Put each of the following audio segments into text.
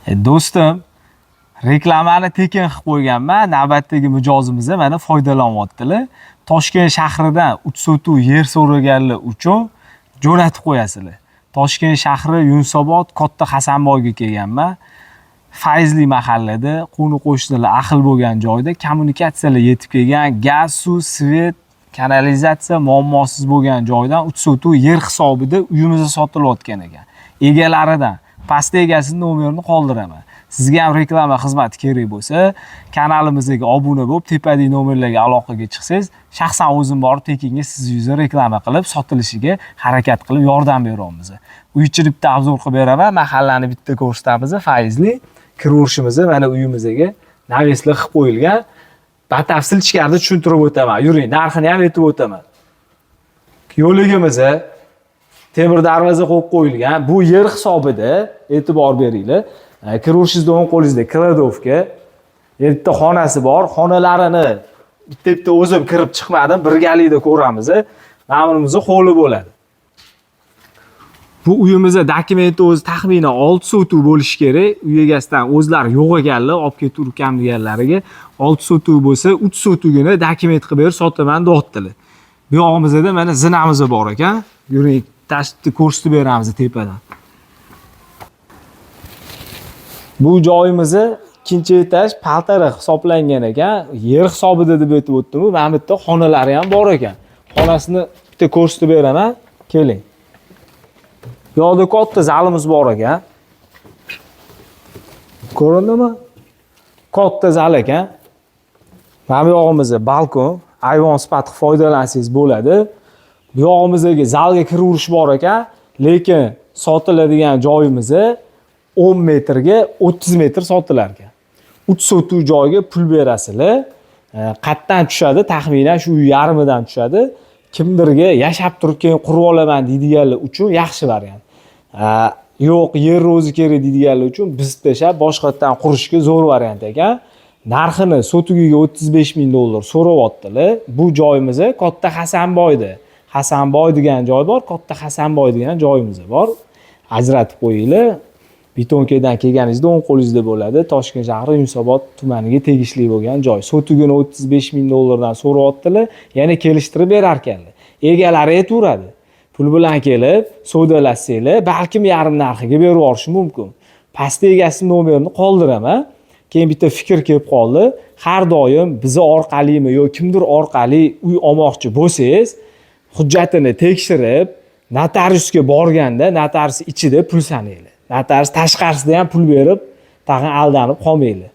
Do'stim, reklamani tekin qilib qo'yganman. Navbatdagi mijozimiz mana foydalanyaptilar. Toshkent shahridan uch sotuv yer so'raganlar uchun jo'natib qo'yasizlar. Toshkent shahri Yunusobod Katta Hasanboyga kelganman. Fayzli mahallada, qo'ni-qo'shnilar ahil bo'lgan joyda kommunikatsiyalar yetib kelgan, gaz, suv, svet, kanalizatsiya muammosiz bo'lgan joydan uch sotuv yer hisobida uyimizni sotilayotgan ekan. Egalaridan pastda egasining nomerini qoldiraman. Sizga ham reklama xizmati kerak bo'lsa, kanalimizga obuna bo'lib, tepadagi nomerlarga aloqaga chiqsangiz, shaxsan o'zim borib tekinga siz yuzini reklama qilib, sotilishiga harakat qilib yordam beramiz. Uychilik bitta obzor qilib beraman, mahallani bitta ko'rsatamiz, Fayzli. Kiraverishimizni mana uyimizga naveslar qilib qo'yilgan. Batafsil ichkarida tushuntirib o'taman. Yuring, narxini ham aytib o'taman. Yo'ligimiz temir darvoza qo'yib qo'yilgan. Bu yer hisobida e'tibor beringlar. Kiraverishingiz o'ng qo'lingizda kladovka, yerda xonasi bor. Xonalarini bitta o'zim kirib chiqmadim, birgalikda ko'ramiz. Ma'murimiz qo'li bo'ladi. Bu uyimizda dokumenti o'zi taxminan 6 sotuv bo'lishi kerak. Uy egasidan o'zlari yo'q ekanlar, olib ketib urkam deganlariga 6 sotuv bo'lsa, 3 sotuvgina dokument qilib berib sotaman deyaptilar. Bu yog'imizda mana zinamiz bor ekan. Yuring, tashni ko'rsatib beramiz tepadan. Bu joyimiz ikkinchi etaj paltara hisoblangan ekan. Yer hisobida deb aytib o'tdim-ku. Mana bu yerda xonalari ham bor ekan. Xonasini bitta ko'rsatib beraman. Keling. Bu yerda katta zalimiz bor ekan. Ko'rindimi? Katta zal ekan. Mana bu yog'imizda balkon, ayvon sifatida foydalansangiz bo'ladi. Bu yog'imizdagi zalga kiraverish bor ekan, lekin sotiladigan joyimiz 10 metrga 30 metr sotilar ekan. 3 sotuv joyga pul berasizlar. Qatdan tushadi, taxminan shu yarmidan tushadi. Kimdirga yashab turib keyin qurib olaman deydiganlar uchun yaxshi variant. Yo'q, yer o'zi kerak deydiganlar uchun biz tashlab boshqatdan qurishga zo'r variant ekan. Narxini sotugiga $35,000 so'rayaptilar. Bu joyimiz Katta Hasanboyda. Hasanboy degan joy bor, Katta Hasanboy degan joyimiz bor. Ajratib qo'yinglar. Betonkadan kelganingizda o'ng qo'lingizda bo'ladi. Toshkent shahri Yunusobod tumaniga tegishli bo'lgan joy. Sotugini $35,000 dan so'rayaptilar. Yana kelishtirib berar ekanlar. Egalari aytaveradi. Pul bilan kelib, savdolashsanglar, balkim yarim narxiga berib yuborishi mumkin. Pastda egasining nomerini qoldiraman. Keyin bitta fikr kelib qoldi. Har doim bizi orqalimi yoki kimdir orqali uy olmoqchi bo'lsangiz, hujjatini tekshirib, notariusga borganda notarius ichida pul sanayli. Notarius tashqarisida ham pul berib, tag'in aldanib qolmaydi.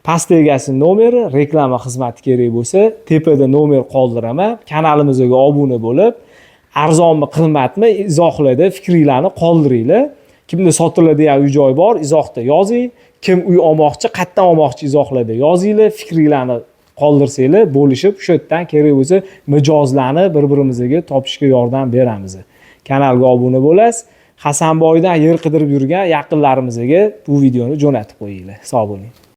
Pastda egasining nomeri, reklama xizmati kerak bo'lsa, tepada nomer qoldiraman. Kanalimizga obuna bo'lib, arzonmi, qimmatmi izohlarda fikringlarni qoldiringlar. Kimda sotiladigan uy joy bor, izohda yozing. Kim uy olmoqchi, qayerdan olmoqchi izohlarda yozinglar. Fikringlarni qoldirsanglar, bo'lishib, shu yerdan kerak bo'lsa mijozlarni bir-birimizga topishga yordam beramiz. Kanalga obuna bo'lasiz. Hasanboydan yer qidirib yurgan yaqinlarimizga bu videoni jo'natib qo'yinglar. Sog' bo'ling.